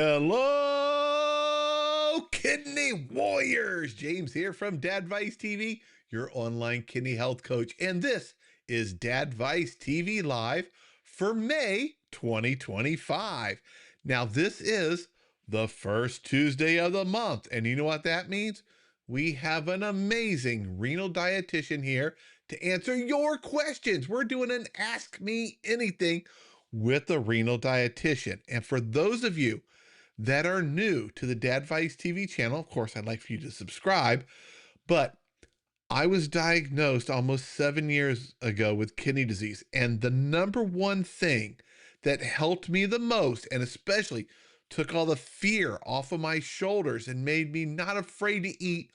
Hello, kidney warriors. James here from Dadvice TV, your online kidney health coach. And this is Dadvice TV Live for May 2025. Now, this is the first Tuesday of the month. And you know what that means? We have an amazing renal dietitian here to answer your questions. We're doing an Ask Me Anything with a renal dietitian. And for those of you that are new to the Dadvice TV channel, of course, I'd like for you to subscribe, but I was diagnosed almost 7 years ago with kidney disease. And the number one thing that helped me the most, and especially took all the fear off of my shoulders and made me not afraid to eat,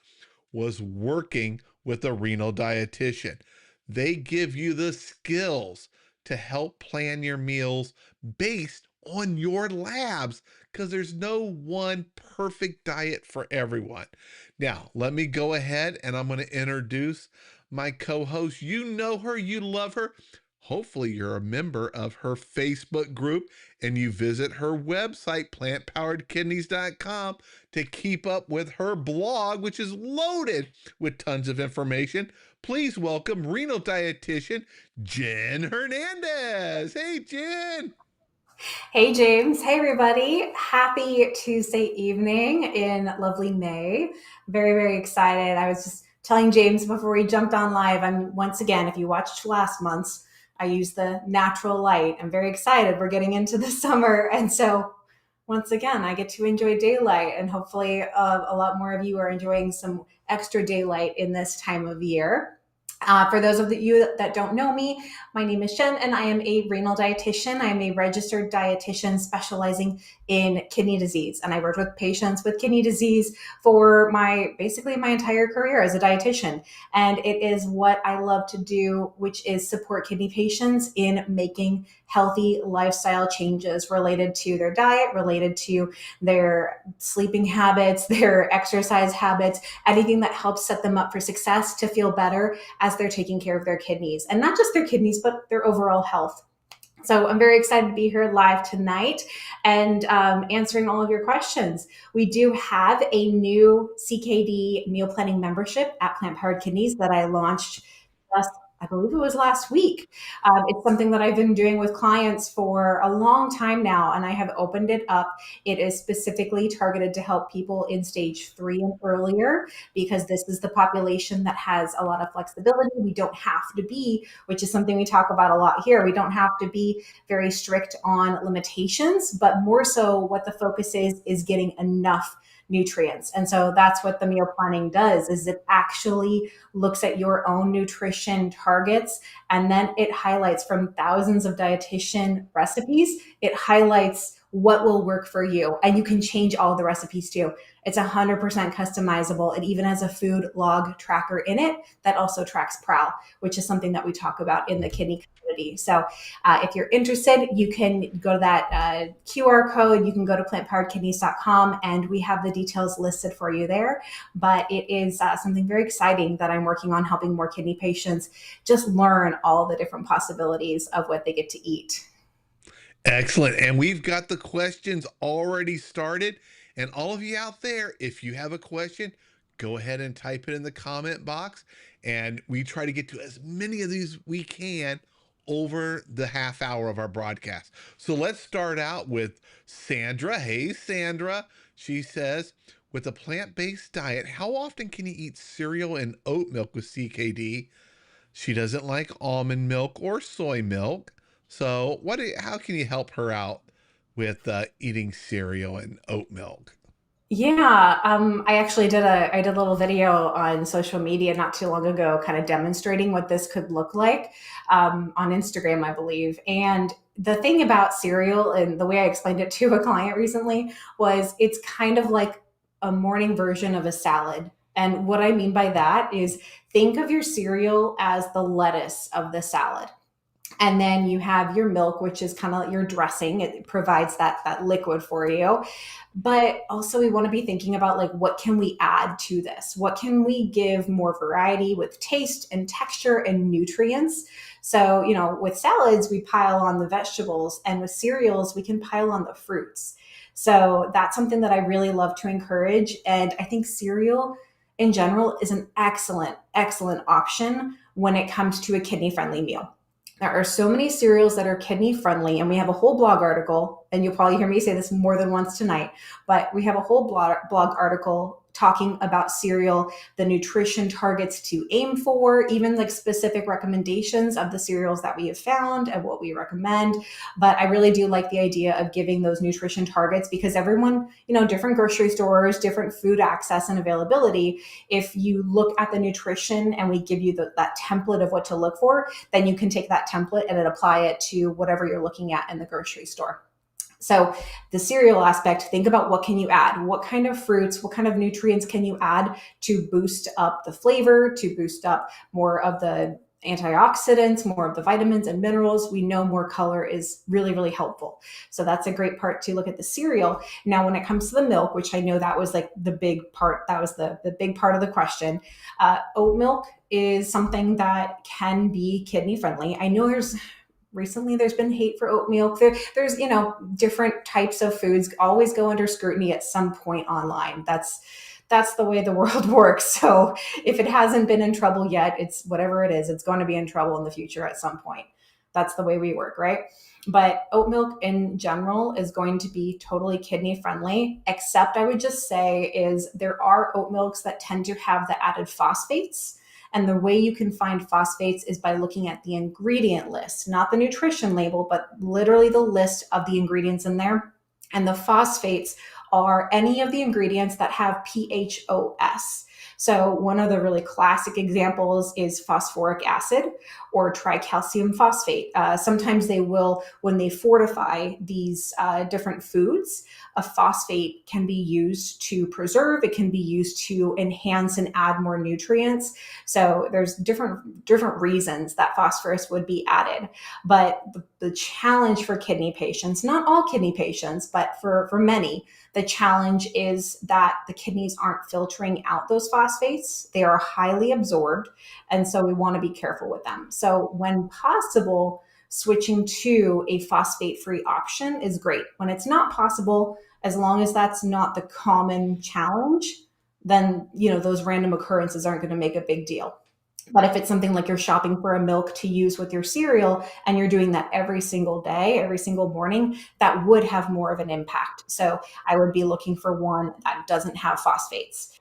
was working with a renal dietitian. They give you the skills to help plan your meals based on your labs because there's no one perfect diet for everyone. Now, let me go ahead and I'm going to introduce my co-host. You know her, you love her. Hopefully you're a member of her Facebook group and you visit her website, plantpoweredkidneys.com, to keep up with her blog, which is loaded with tons of information. Please welcome renal dietitian Jen Hernandez. Hey, Jen. Hey, James. Hey, everybody. Happy Tuesday evening in lovely May. Very, very excited. I was just telling James before we jumped on live, once again, if you watched last month's, I used the natural light. I'm very excited. We're getting into the summer. And so, once again, I get to enjoy daylight, and hopefully, a lot more of you are enjoying some extra daylight in this time of year. For those of you that don't know me, my name is Jen, and I am a renal dietitian. I am a registered dietitian specializing in kidney disease, and I worked with patients with kidney disease for basically my entire career as a dietitian. And it is what I love to do, which is support kidney patients in making healthy lifestyle changes related to their diet, related to their sleeping habits, their exercise habits, anything that helps set them up for success to feel better as they're taking care of their kidneys, and not just their kidneys, but their overall health. So I'm very excited to be here live tonight and answering all of your questions. We do have a new CKD meal planning membership at Plant Powered Kidneys that I launched just, I believe it was last week. It's something that I've been doing with clients for a long time now, and I have opened it up. It is specifically targeted to help people in stage 3 and earlier, because this is the population that has a lot of flexibility. We don't have to be, which is something we talk about a lot here, we don't have to be very strict on limitations, but more so what the focus is getting enough nutrients. And so that's what the meal planning does, is it actually looks at your own nutrition targets, and then it highlights from thousands of dietitian recipes, it highlights what will work for you, and you can change all the recipes too. It's 100% customizable. It even has a food log tracker in it that also tracks prowl, which is something that we talk about in the kidney community. So if you're interested, you can go to that QR code. You can go to plantpoweredkidneys.com, and we have the details listed for you there. But it is something very exciting that I'm working on, helping more kidney patients just learn all the different possibilities of what they get to eat. Excellent. And we've got the questions already started. And all of you out there, if you have a question, go ahead and type it in the comment box. And we try to get to as many of these we can over the half hour of our broadcast. So let's start out with Sandra. Hey, Sandra. She says, with a plant-based diet, how often can you eat cereal and oat milk with CKD? She doesn't like almond milk or soy milk. So how can you help her out with eating cereal and oat milk? Yeah, I actually did a little video on social media not too long ago, kind of demonstrating what this could look like on Instagram, I believe. And the thing about cereal, and the way I explained it to a client recently, was it's kind of like a morning version of a salad. And what I mean by that is, think of your cereal as the lettuce of the salad. And then you have your milk, which is kind of like your dressing. It provides that liquid for you. But also we want to be thinking about, like, what can we add to this? What can we give more variety with taste and texture and nutrients? So, with salads, we pile on the vegetables, and with cereals, we can pile on the fruits. So that's something that I really love to encourage. And I think cereal in general is an excellent, excellent option when it comes to a kidney friendly meal. There are so many cereals that are kidney friendly, and we have a whole blog article, and you'll probably hear me say this more than once tonight, but we have a whole blog article talking about cereal, the nutrition targets to aim for, even like specific recommendations of the cereals that we have found and what we recommend. But I really do like the idea of giving those nutrition targets because everyone, different grocery stores, different food access and availability. If you look at the nutrition and we give you that template of what to look for, then you can take that template and then apply it to whatever you're looking at in the grocery store. So the cereal aspect, think about what can you add? What kind of fruits, what kind of nutrients can you add to boost up the flavor, to boost up more of the antioxidants, more of the vitamins and minerals? We know more color is really, really helpful. So that's a great part to look at the cereal. Now, when it comes to the milk, which I know that was like the big part, that was the big part of the question. Oat milk is something that can be kidney friendly. I know recently there's been hate for oat milk. There's different types of foods always go under scrutiny at some point online. That's the way the world works. So if it hasn't been in trouble yet, it's whatever it is, it's going to be in trouble in the future at some point. That's the way we work, right? But oat milk in general is going to be totally kidney friendly, except I would just say is there are oat milks that tend to have the added phosphates. And the way you can find phosphates is by looking at the ingredient list, not the nutrition label, but literally the list of the ingredients in there. And the phosphates are any of the ingredients that have PHOS. So one of the really classic examples is phosphoric acid or tricalcium phosphate. Sometimes they will, when they fortify these different foods, a phosphate can be used to preserve. It can be used to enhance and add more nutrients. So there's different reasons that phosphorus would be added. But the challenge for kidney patients, not all kidney patients, but for many, the challenge is that the kidneys aren't filtering out those phosphates. They are highly absorbed. And so we want to be careful with them. So when possible, switching to a phosphate-free option is great. When it's not possible, as long as that's not the common challenge, then those random occurrences aren't going to make a big deal. But if it's something like you're shopping for a milk to use with your cereal and you're doing that every single day, every single morning, that would have more of an impact. So I would be looking for one that doesn't have phosphates.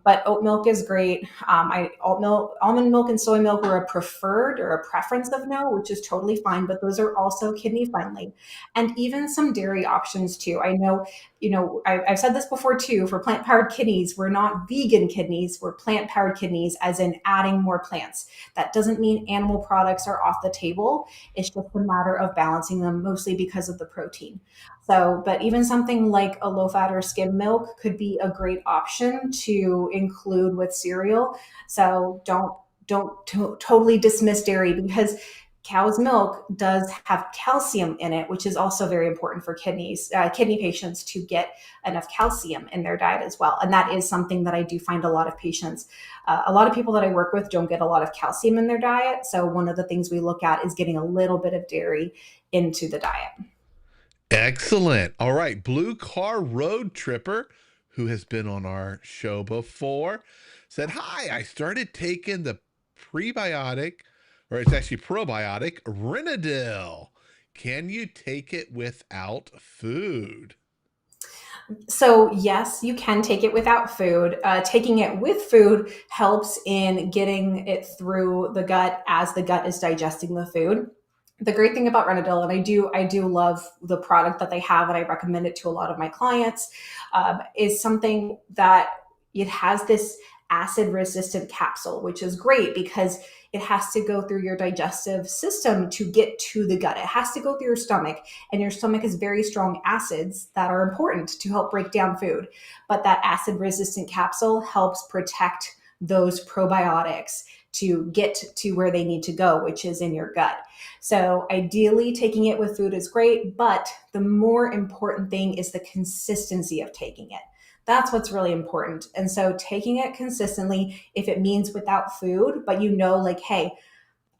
But oat milk is great. Almond milk and soy milk were a preferred or a preference of no, which is totally fine, but those are also kidney friendly. And even some dairy options too. I know, I've said this before too, for plant powered kidneys, we're not vegan kidneys, we're plant powered kidneys, as in adding more plants. That doesn't mean animal products are off the table. It's just a matter of balancing them, mostly because of the protein. So, but even something like a low fat or skim milk could be a great option to include with cereal. So don't totally dismiss dairy, because cow's milk does have calcium in it, which is also very important for kidney patients to get enough calcium in their diet as well. And that is something that I do find a lot of patients, a lot of people that I work with don't get a lot of calcium in their diet. So one of the things we look at is getting a little bit of dairy into the diet. Excellent. All right. Blue Car Road Tripper, who has been on our show before, said, "Hi, I started taking the prebiotic, or it's actually probiotic, Renadyl. Can you take it without food?" So yes, you can take it without food. Taking it with food helps in getting it through the gut as the gut is digesting the food. The great thing about Renadyl, and I do love the product that they have, and I recommend it to a lot of my clients, is something that it has this acid resistant capsule, which is great because it has to go through your digestive system to get to the gut. It has to go through your stomach, and your stomach has very strong acids that are important to help break down food. But that acid resistant capsule helps protect those probiotics to get to where they need to go, which is in your gut. So ideally, taking it with food is great, but the more important thing is the consistency of taking it. That's what's really important. And so taking it consistently, if it means without food, but like, hey,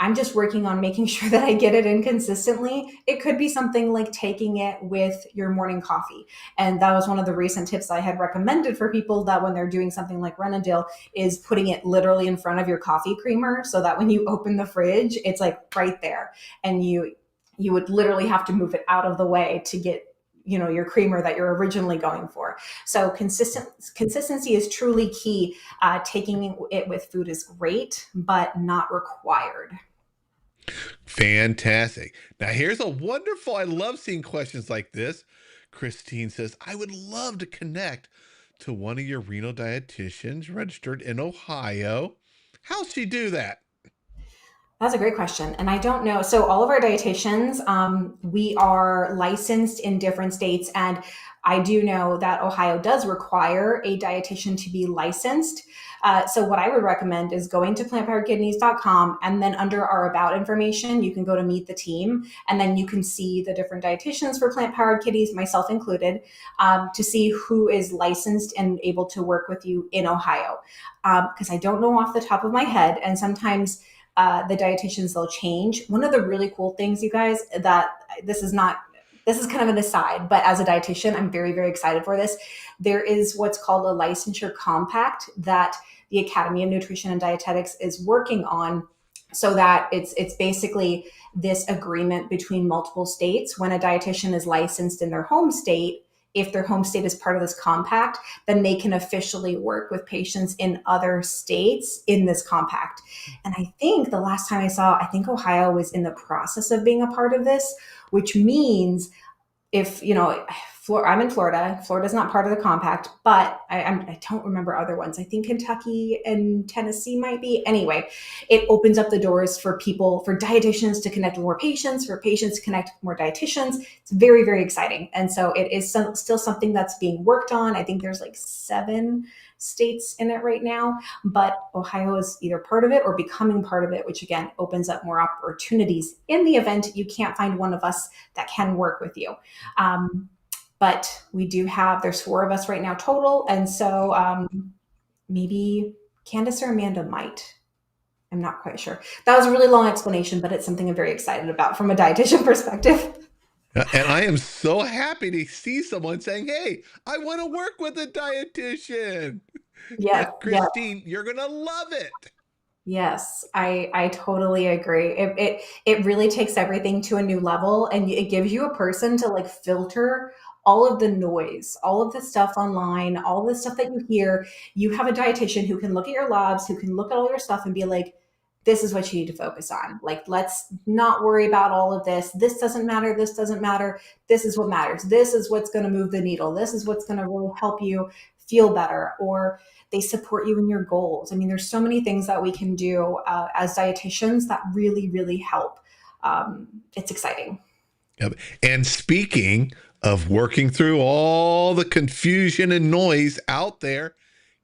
I'm just working on making sure that I get it in consistently. It could be something like taking it with your morning coffee. And that was one of the recent tips I had recommended for people, that when they're doing something like Renadyl, is putting it literally in front of your coffee creamer, so that when you open the fridge, it's like right there. And you would literally have to move it out of the way to get your creamer that you're originally going for. So consistency is truly key. Taking it with food is great, but not required. Fantastic. Now, here's a wonderful, I love seeing questions like this. Christine says, I would love to connect to one of your renal dietitians registered in Ohio. How's she do that? That's a great question. And I don't know. So, all of our dietitians, we are licensed in different states. And I do know that Ohio does require a dietitian to be licensed. So, what I would recommend is going to plantpoweredkidneys.com, and then under our about information, you can go to meet the team. And then you can see the different dietitians for Plant Powered Kidneys, myself included, to see who is licensed and able to work with you in Ohio. Because I don't know off the top of my head. And sometimes the dietitians, they'll change. One of the really cool things, you guys, that this is kind of an aside, but as a dietitian, I'm very, very excited for this. There is what's called a licensure compact that the Academy of Nutrition and Dietetics is working on, so that it's basically this agreement between multiple states. When a dietitian is licensed in their home state, if their home state is part of this compact, then they can officially work with patients in other states in this compact. And I think the last time I think Ohio was in the process of being a part of this, which means if, I'm in Florida. Florida's not part of the compact, but I don't remember other ones. I think Kentucky and Tennessee might be. Anyway, it opens up the doors for dietitians to connect with more patients, for patients to connect with more dietitians. It's very, very exciting. And so it is still something that's being worked on. I think there's like 7 states in it right now, but Ohio is either part of it or becoming part of it, which again opens up more opportunities in the event you can't find one of us that can work with you. But there's 4 of us right now total. And so maybe Candace or Amanda might. I'm not quite sure. That was a really long explanation, but it's something I'm very excited about from a dietitian perspective. And I am so happy to see someone saying, hey, I want to work with a dietitian. Yeah, Yes, yes, Christine, you're going to love it. yes. I totally agree. It really takes everything to a new level, and it gives you a person to like filter all of the noise, all of the stuff online, all the stuff that you hear. You have a dietitian who can look at your labs, who can look at all your stuff and be like, this is what you need to focus on. Like, let's not worry about all of this. This doesn't matter. This doesn't matter. This is what matters. This is what's going to move the needle. This is what's going to really help you feel better, or they support you in your goals. I mean, there's so many things that we can do as dietitians that really, really help. It's exciting. Yep. And speaking of working through all the confusion and noise out there,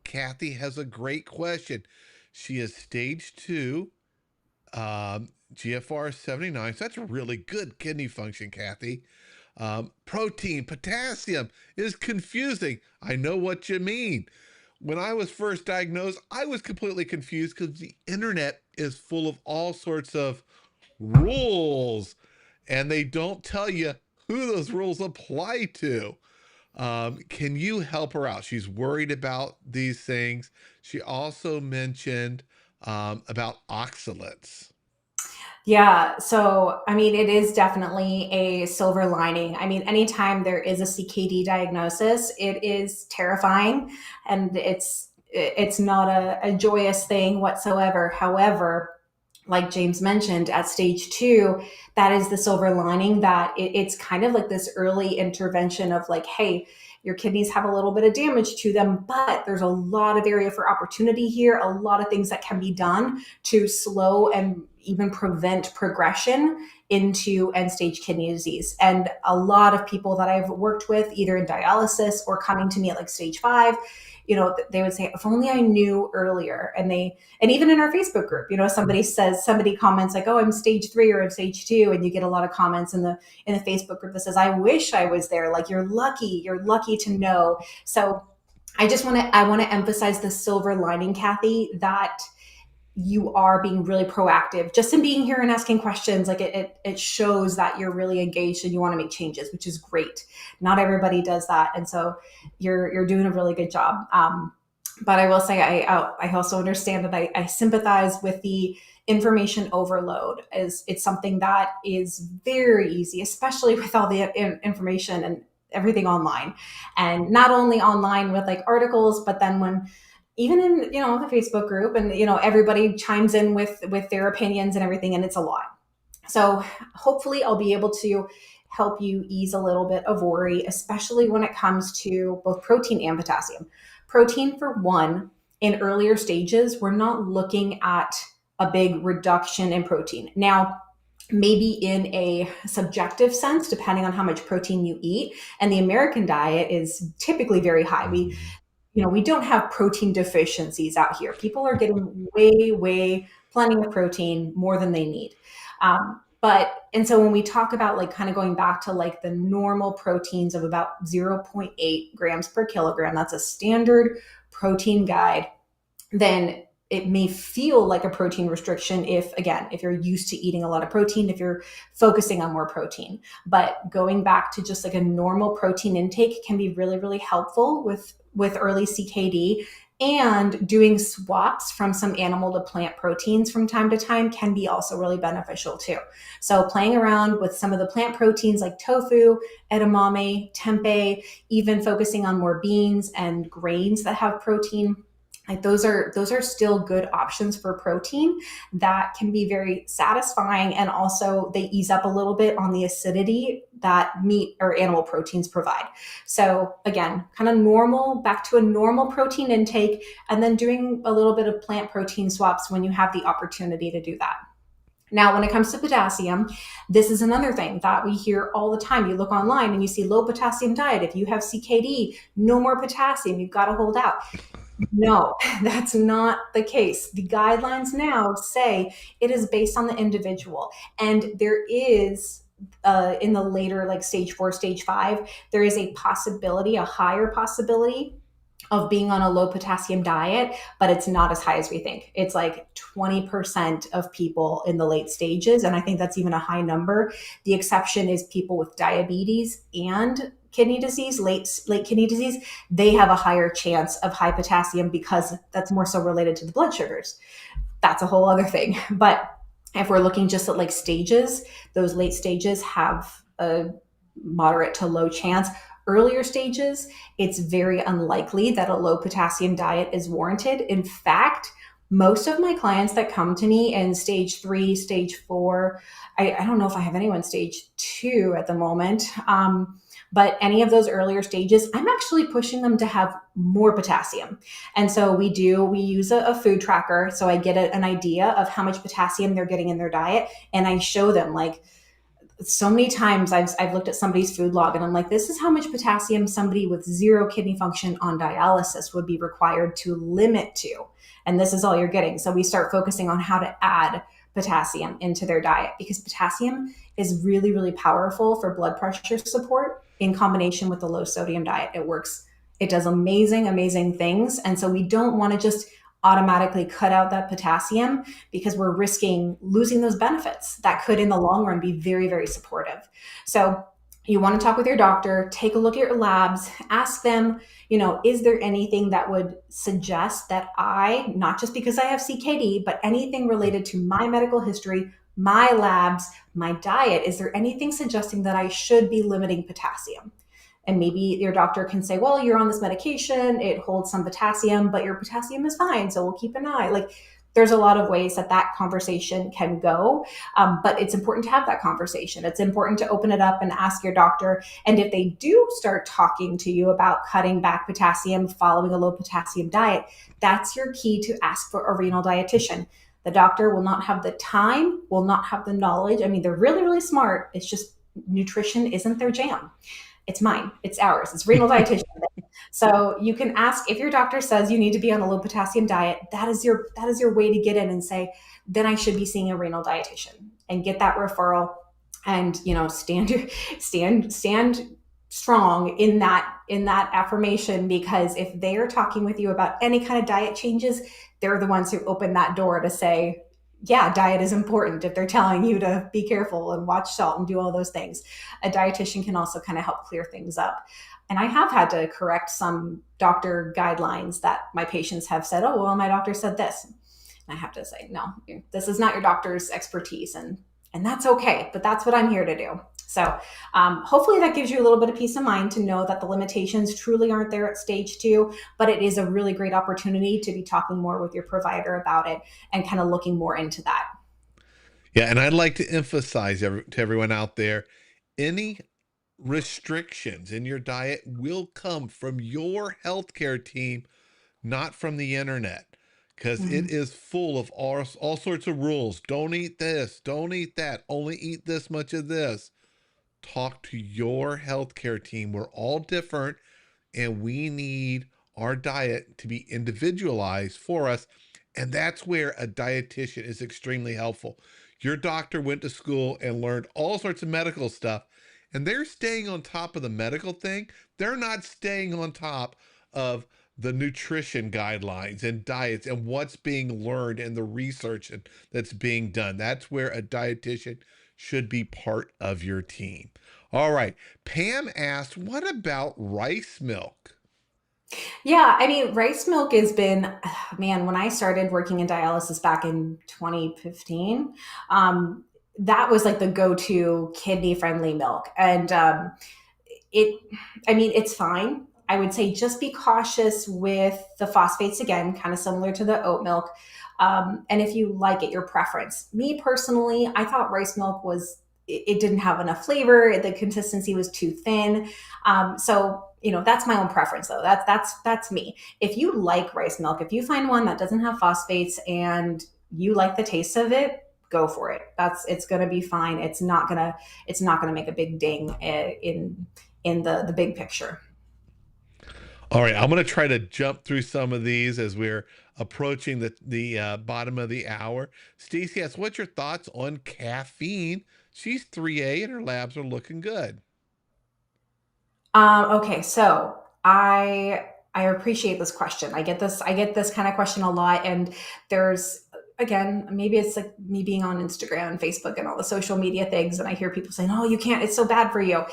Kathy has a great question. She is stage 2, GFR 79. So that's really good kidney function, Kathy. Protein, potassium is confusing. I know what you mean. When I was first diagnosed, I was completely confused because the internet is full of all sorts of rules, and they don't tell you who those rules apply to. Can you help her out? She's worried about these things. She also mentioned about oxalates. Yeah. So, I mean, it is definitely a silver lining. I mean, anytime there is a CKD diagnosis, it is terrifying, and it's not a joyous thing whatsoever. However, like James mentioned, at stage 2, that is the silver lining, that it's kind of like this early intervention of like, hey, your kidneys have a little bit of damage to them, but there's a lot of area for opportunity here, a lot of things that can be done to slow and even prevent progression into end stage kidney disease. And a lot of people that I've worked with, either in dialysis or coming to me at like stage 5, they would say, if only I knew earlier. And even in our Facebook group, somebody comments like, oh, I'm stage 3 or I'm stage 2. And you get a lot of comments in the Facebook group that says, I wish I was there. Like, you're lucky to know. So I want to emphasize the silver lining, Kathy, that you are being really proactive just in being here and asking questions. Like it shows that you're really engaged and you want to make changes, which is great. Not everybody does that. And so you're doing a really good job. But I will say, I also understand that I sympathize with the information overload. Is It's something that is very easy, especially with all the information and everything online, and not only online with like articles, but then when even in the Facebook group, and everybody chimes in with their opinions and everything, and it's a lot. So hopefully I'll be able to help you ease a little bit of worry, especially when it comes to both protein and potassium. Protein, for one, in earlier stages, we're not looking at a big reduction in protein. Now, maybe in a subjective sense, depending on how much protein you eat, and the American diet is typically very high. We don't have protein deficiencies out here. People are getting way plenty of protein, more than they need. And so when we talk about like kind of going back to like the normal proteins of about 0.8 grams per kilogram, that's a standard protein guide, then it may feel like a protein restriction if you're used to eating a lot of protein, if you're focusing on more protein. But going back to just like a normal protein intake can be really helpful with early CKD. And doing swaps from some animal to plant proteins from time to time can be also really beneficial too. So playing around with some of the plant proteins like tofu, edamame, tempeh, even focusing on more beans and grains that have protein, like those are still good options for protein that can be very satisfying, and also they ease up a little bit on the acidity that meat or animal proteins provide. So again, kind of back to a normal protein intake, and then doing a little bit of plant protein swaps when you have the opportunity to do that. Now, when it comes to potassium, this is another thing that we hear all the time. You look online and you see low potassium diet. If you have CKD, no more potassium, you've got to hold out. No, that's not the case. The guidelines now say it is based on the individual. And there is, in the later, like stage 4, stage 5, there is a possibility, a higher possibility of being on a low potassium diet, but it's not as high as we think. It's like 20% of people in the late stages. And I think that's even a high number. The exception is people with diabetes and kidney disease, late kidney disease. They have a higher chance of high potassium because that's more so related to the blood sugars. That's a whole other thing. But if we're looking just at like stages, those late stages have a moderate to low chance. Earlier stages, it's very unlikely that a low potassium diet is warranted. In fact, most of my clients that come to me in stage 3, stage 4, I don't know if I have anyone stage 2 at the moment, but any of those earlier stages, I'm actually pushing them to have more potassium. And so we use a food tracker. So I get an idea of how much potassium they're getting in their diet. And I show them, like, so many times I've looked at somebody's food log and I'm like, this is how much potassium somebody with 0 kidney function on dialysis would be required to limit to. And this is all you're getting. So we start focusing on how to add potassium into their diet, because potassium is really powerful for blood pressure support in combination with the low sodium diet. It works. It does amazing things. And so we don't want to just automatically cut out that potassium, because we're risking losing those benefits that could in the long run be very supportive. So you want to talk with your doctor, take a look at your labs, ask them, is there anything that would suggest that not just because I have CKD, but anything related to my medical history, my labs, my diet, is there anything suggesting that I should be limiting potassium? And maybe your doctor can say, well, you're on this medication, it holds some potassium, but your potassium is fine, so we'll keep an eye. Like, there's a lot of ways that conversation can go, but it's important to have that conversation. It's important to open it up and ask your doctor. And if they do start talking to you about cutting back potassium, following a low potassium diet, that's your key to ask for a renal dietitian. The doctor will not have the time, will not have the knowledge. I mean, they're really smart. It's just nutrition isn't their jam. It's mine. It's ours. It's renal dietitian. So you can ask, if your doctor says you need to be on a low potassium diet, that is your way to get in and say, then I should be seeing a renal dietitian, and get that referral, and stand strong in that affirmation, because if they are talking with you about any kind of diet changes, they're the ones who open that door to say, yeah, diet is important. If they're telling you to be careful and watch salt and do all those things, a dietitian can also kind of help clear things up. And I have had to correct some doctor guidelines that my patients have said, oh, well, my doctor said this. And I have to say, no, this is not your doctor's expertise. And that's okay, but that's what I'm here to do. So hopefully that gives you a little bit of peace of mind to know that the limitations truly aren't there at stage 2, but it is a really great opportunity to be talking more with your provider about it and kind of looking more into that. Yeah, and I'd like to emphasize to everyone out there, any restrictions in your diet will come from your healthcare team, not from the internet, because it Mhm. is full of all sorts of rules. Don't eat this, don't eat that, only eat this much of this. Talk to your healthcare team. We're all different, and we need our diet to be individualized for us. And that's where a dietitian is extremely helpful. Your doctor went to school and learned all sorts of medical stuff, and they're staying on top of the medical thing. They're not staying on top of the nutrition guidelines and diets and what's being learned and the research that's being done. That's where a dietitian should be part of your team. All right. Pam asked, what about rice milk? Yeah, I mean, rice milk has been, man, when I started working in dialysis back in 2015, that was like the go to kidney friendly milk. And it, I mean, it's fine. I would say just be cautious with the phosphates again, kind of similar to the oat milk. And if you like it, your preference. Me personally, I thought rice milk was, it didn't have enough flavor. The consistency was too thin. So, you know, that's my own preference though. That's me. If you like rice milk, if you find one that doesn't have phosphates and you like the taste of it, go for it. It's going to be fine. It's not going to make a big ding in the big picture. All right, I'm going to try to jump through some of these as we're approaching the bottom of the hour. Stacy asks, what's your thoughts on caffeine? She's 3A and her labs are looking good. Okay, so I appreciate this question. I get this kind of question a lot, and there's, again, maybe it's like me being on Instagram and Facebook and all the social media things, and I hear people saying, "Oh, you can't. It's so bad for you."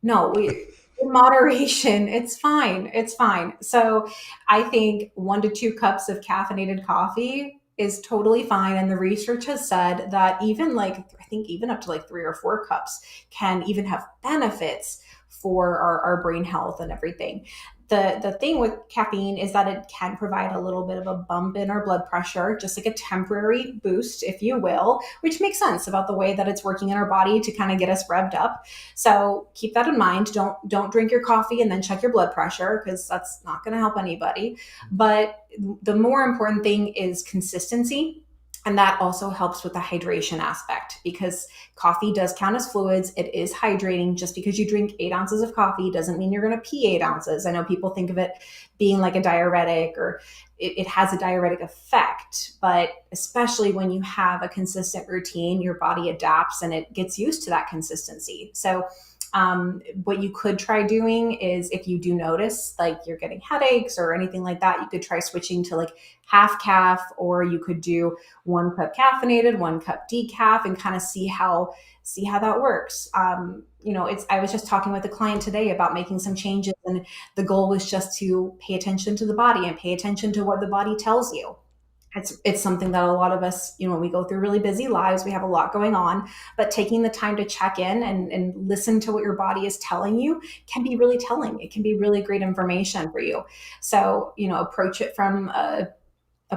No, we in moderation, it's fine. It's fine. So I think 1 to 2 cups of caffeinated coffee is totally fine. And the research has said that even like, I think even up to like 3 or 4 cups can even have benefits for our brain health and everything. The thing with caffeine is that it can provide a little bit of a bump in our blood pressure, just like a temporary boost, if you will, which makes sense about the way that it's working in our body to kind of get us revved up. So keep that in mind. Don't drink your coffee and then check your blood pressure, because that's not going to help anybody. But the more important thing is consistency. And that also helps with the hydration aspect, because coffee does count as fluids. It is hydrating. Just because you drink 8 ounces of coffee doesn't mean you're going to pee 8 ounces. I know people think of it being like a diuretic, or it has a diuretic effect, but especially when you have a consistent routine, your body adapts and it gets used to that consistency. So what you could try doing is, if you do notice like you're getting headaches or anything like that, you could try switching to like half calf, or you could do 1 cup caffeinated, 1 cup decaf, and kind of see how that works. You know, it's, I was just talking with a client today about making some changes, and the goal was just to pay attention to the body and pay attention to what the body tells you. It's something that a lot of us, you know, we go through really busy lives, we have a lot going on, but taking the time to check in and listen to what your body is telling you can be really telling. It can be really great information for you. So, you know, approach it from a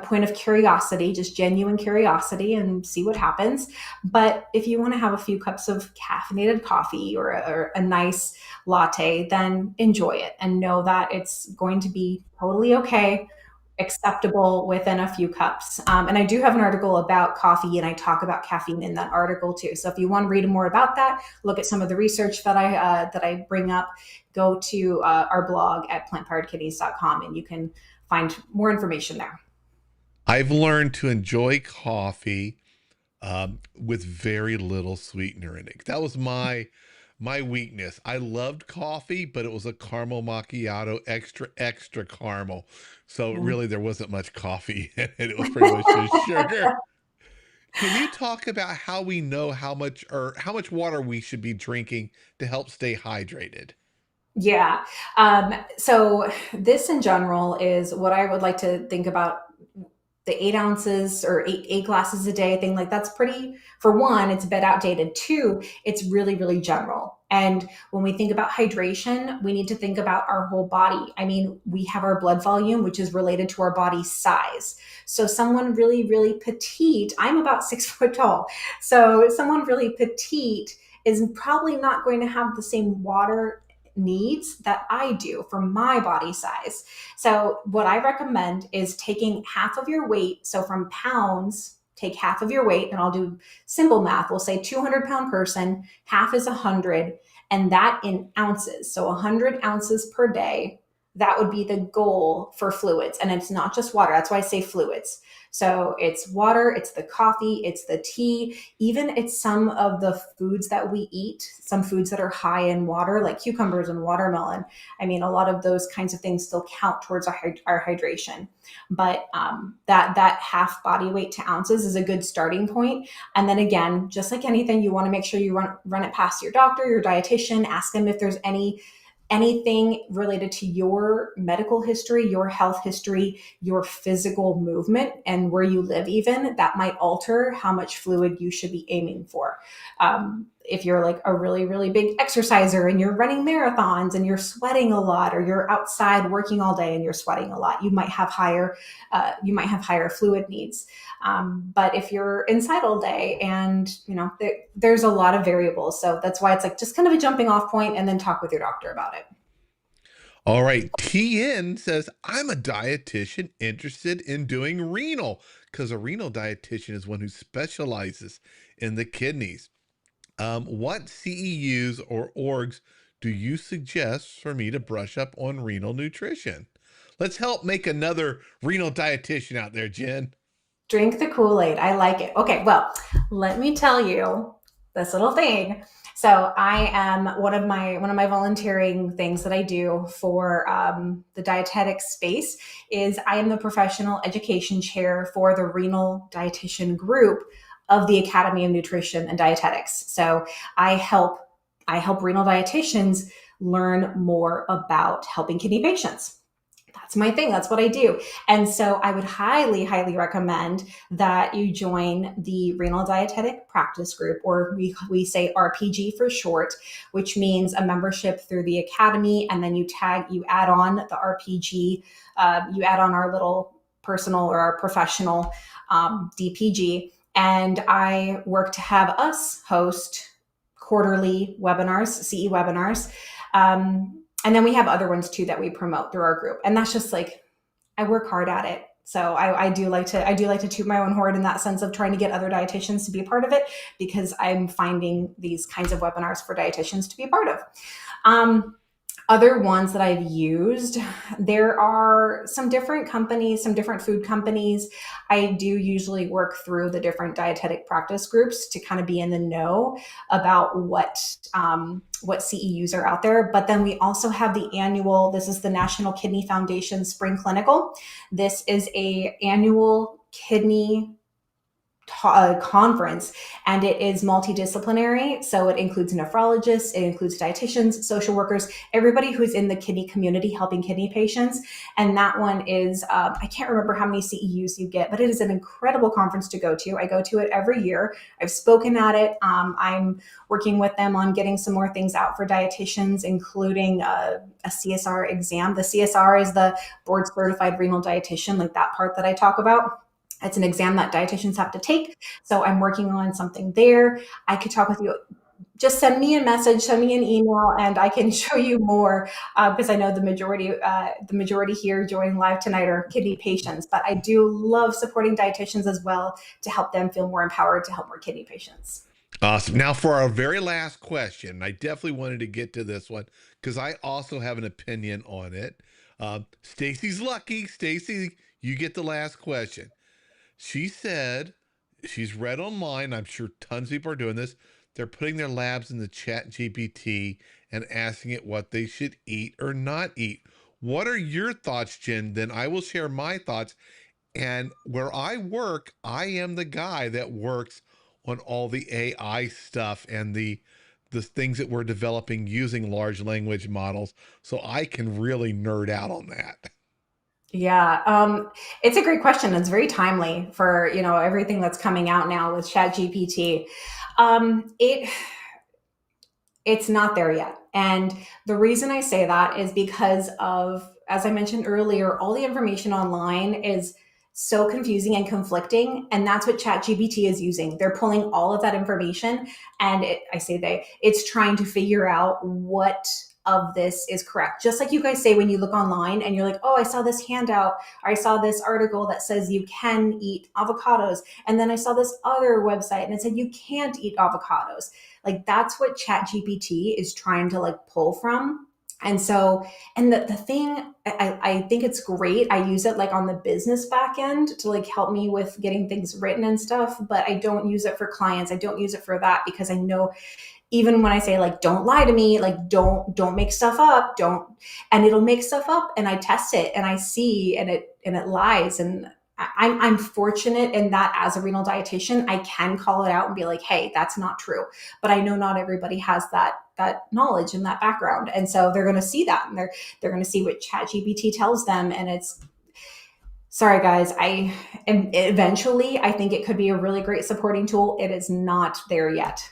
point of curiosity, just genuine curiosity, and see what happens. But if you want to have a few cups of caffeinated coffee, or a nice latte, then enjoy it and know that it's going to be totally okay, acceptable within a few cups. And I do have an article about coffee, and I talk about caffeine in that article too. So if you want to read more about that, look at some of the research that I bring up, go to our blog at plantpoweredkidneys.com, and you can find more information there. I've learned to enjoy coffee with very little sweetener in it. That was My weakness. I loved coffee, but it was a caramel macchiato, extra, extra caramel. So really, there wasn't much coffee in it. It was pretty much just sugar. Can you talk about how we know how much water we should be drinking to help stay hydrated? Yeah. So this in general is what I would like to think about, the 8 ounces or eight glasses a day. I think like that's pretty, for one, it's a bit outdated. Two, it's really, really general. And when we think about hydration, we need to think about our whole body. I mean, we have our blood volume, which is related to our body size. So someone really, really petite, I'm about 6 foot tall. So someone really petite is probably not going to have the same water needs that I do for my body size. So, what I recommend is taking half of your weight. So, from pounds, take half of your weight, and I'll do simple math. We'll say 200-pound person, half is 100, and that in ounces. So, 100 ounces per day. That would be the goal for fluids. And it's not just water. That's why I say fluids. So it's water, it's the coffee, it's the tea, even it's some of the foods that we eat, some foods that are high in water, like cucumbers and watermelon. I mean, a lot of those kinds of things still count towards our hydration. But that half body weight to ounces is a good starting point. And then again, just like anything, you want to make sure you run it past your doctor, your dietitian, ask them if there's anything related to your medical history, your health history, your physical movement, and where you live, even that might alter how much fluid you should be aiming for. If you're like a really, really big exerciser and you're running marathons and you're sweating a lot, or you're outside working all day and you're sweating a lot, you might have higher fluid needs. But if you're inside all day and there's a lot of variables, so that's why it's like just kind of a jumping off point, and then talk with your doctor about it. All right. TN says, I'm a dietitian interested in doing renal because a renal dietitian is one who specializes in the kidneys. What CEUs or orgs do you suggest for me to brush up on renal nutrition? Let's help make another renal dietitian out there, Jen. Drink the Kool-Aid. I like it. Okay, well, let me tell you this little thing. So I am one of my volunteering things that I do for the dietetic space is I am the professional education chair for the renal dietitian group of the Academy of Nutrition and Dietetics. So I help I help renal dietitians learn more about helping kidney patients. That's my thing. That's what I do. And so I would highly, highly recommend that you join the Renal Dietetic Practice Group, or we say RPG for short, which means a membership through the Academy. And then you add on the RPG, you add on our little personal or our professional DPG. And I work to have us host quarterly webinars, CE webinars. And then we have other ones too that we promote through our group. And that's just like, I work hard at it. So I do like to toot my own horn in that sense of trying to get other dietitians to be a part of it, because I'm finding these kinds of webinars for dietitians to be a part of. Other ones that I've used, there are some different companies, some different food companies. I do usually work through the different dietetic practice groups to kind of be in the know about what CEUs are out there. But then we also have the annual, this is the National Kidney Foundation Spring Clinical. This is a annual kidney conference, and it is multidisciplinary. So it includes nephrologists, it includes dietitians, social workers, everybody who's in the kidney community helping kidney patients. And that one is, I can't remember how many CEUs you get, but it is an incredible conference to go to. I go to it every year. I've spoken at it. I'm working with them on getting some more things out for dietitians, including a CSR exam. The CSR is the board certified renal dietitian, like that part that I talk about. It's an exam that dietitians have to take. So I'm working on something there. I could talk with you. Just send me a message, send me an email, and I can show you more, because I know the majority here joining live tonight are kidney patients. But I do love supporting dietitians as well to help them feel more empowered to help more kidney patients. Awesome. Now, for our very last question, I definitely wanted to get to this one because I also have an opinion on it. Stacy's lucky. Stacy, you get the last question. She said she's read online, I'm sure tons of people are doing this, they're putting their labs in the ChatGPT and asking it what they should eat or not eat. What are your thoughts, Jen? Then I will share my thoughts. And where I work, I am the guy that works on all the AI stuff and the things that we're developing using large language models. So I can really nerd out on that. Yeah, it's a great question. It's very timely for everything that's coming out now with ChatGPT. It's not there yet. And the reason I say that is because of, as I mentioned earlier, all the information online is so confusing and conflicting. And that's what ChatGPT is using. They're pulling all of that information. And I say it's trying to figure out what of this is correct. Just like you guys say when you look online and you're like, oh, I saw this handout, or I saw this article that says you can eat avocados. And then I saw this other website and it said you can't eat avocados. Like that's what ChatGPT is trying to like pull from. And so, and the thing, I think it's great. I use it like on the business back end to like help me with getting things written and stuff, but I don't use it for clients. I don't use it for that because I know even when I say like don't lie to me, like don't make stuff up, don't, and it'll make stuff up and I test it and I see and it lies. And I'm fortunate in that as a renal dietitian, I can call it out and be like, hey, that's not true. But I know not everybody has that knowledge and that background. And so they're going to see that and they're going to see what ChatGPT tells them. And it's, sorry guys, eventually I think it could be a really great supporting tool. It is not there yet.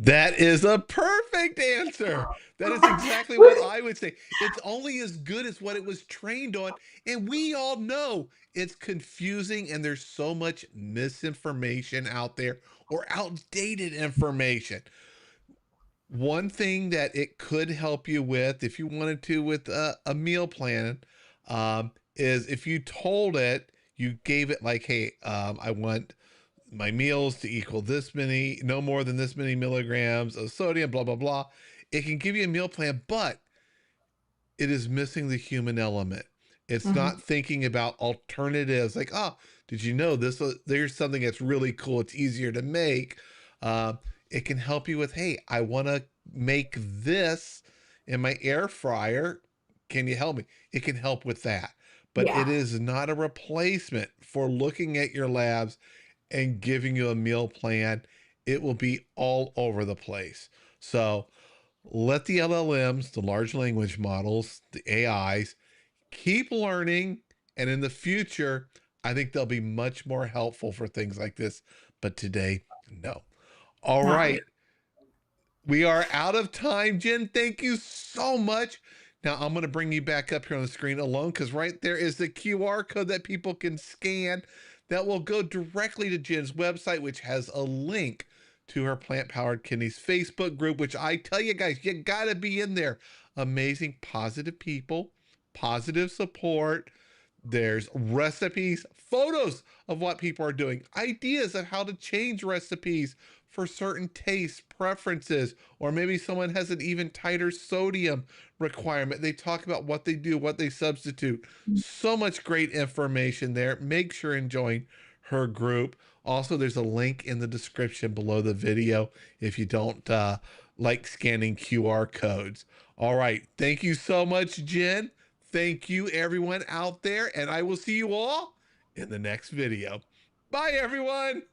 That is a perfect answer. That is exactly what I would say. It's only as good as what it was trained on. And we all know it's confusing and there's so much misinformation out there or outdated information. One thing that it could help you with, if you wanted to, with a meal plan, is if you told it, you gave it like, hey, I want my meals to equal this many, no more than this many milligrams of sodium, blah, blah, blah. It can give you a meal plan, but it is missing the human element. It's Mhm. not thinking about alternatives like, oh, did you know this? There's something that's really cool. It's easier to make. Uh, it can help you with, hey, I want to make this in my air fryer. Can you help me? It can help with that. But it Yeah. is not a replacement for looking at your labs and giving you a meal plan. It will be all over the place. So let the LLMs, the large language models, the AIs, keep learning. And in the future, I think they'll be much more helpful for things like this. But today, no. All Not yet. right. We are out of time, Jen. Thank you so much. Now I'm going to bring you back up here on the screen alone because right there is the QR code that people can scan that will go directly to Jen's website, which has a link to her Plant Powered Kidneys Facebook group, which I tell you guys, you got to be in there. Amazing, positive people, positive support. There's recipes, photos of what people are doing, ideas of how to change recipes for certain tastes, preferences, or maybe someone has an even tighter sodium requirement. They talk about what they do, what they substitute. So much great information there. Make sure and join her group. Also, there's a link in the description below the video if you don't like scanning QR codes. All right. Thank you so much, Jen. Thank you, everyone out there, and I will see you all in the next video. Bye, everyone.